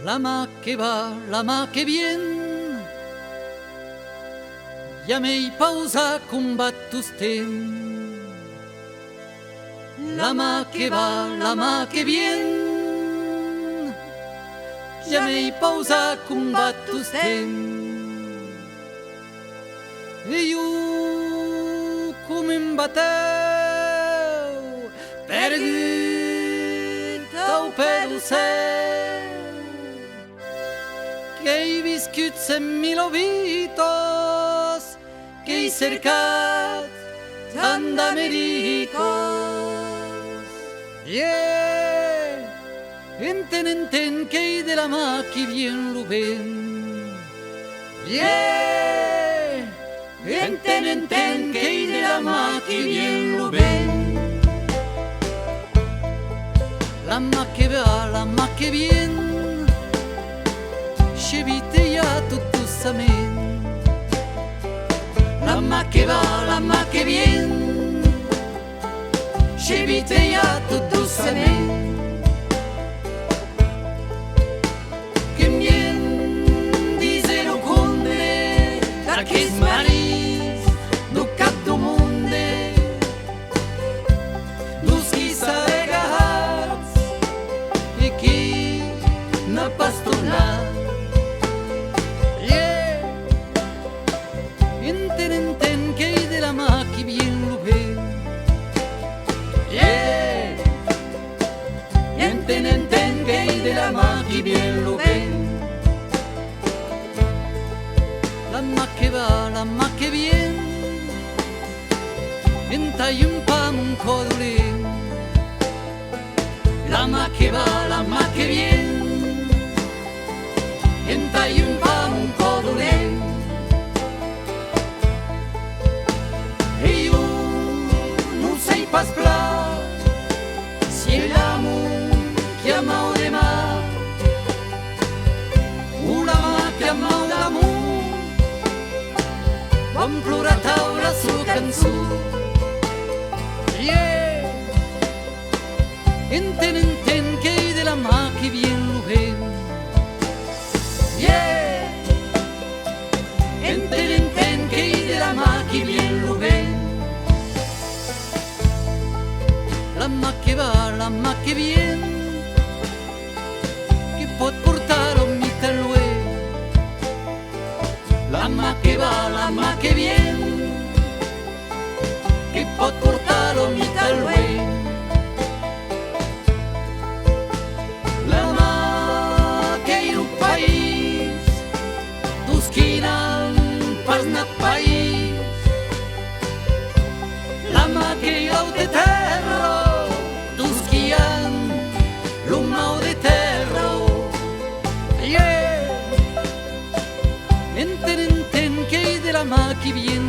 La mà que va, la mà que viene, ya me hi pausa combattus tem. La mà que va, la mà que viene, ja me hi pausa combattus tem. E io come em bateu, perguta per el cel, que he viscut en mil ovitos, que he cercat tant d'americos. Enten que he de la mà que vien lo vent. Enten que he de la mà que vien lo vent. La mà que va, la mà que vien, scevite ja tot dossament. La mà que va, la mà que vien, scevite ja tot dossament. Que mien dice lo conde d'aquests marits do cap do monde, dos qui s'ha regats e qui n'ha pas tornat. Enten que he de la mà que bien lo ve. Enten que he de la mà que bien lo ve. La mà que va, la mà que viene, entai un pam un codolent. La mà que va, la mà que viene, entai un pam un codolent. E io non sei pas clar si è l'amor chiama o demà, una mà chiama o l'amor, quan plora taula su cançó. Enten que he de la mà que bien lo ven. Enten que he de la mà que bien lo ven. La mà que va, la mà que viene, que pot portar-ho mig al luer. La mà que va, la mà que viene, que pot portar-ho mig al luer. La mà que hi ha un país, dos qui n'han pas anat país. La mà que hi ha de terra, dos qui han l'humau de terra. Enten que he de la mà que viene.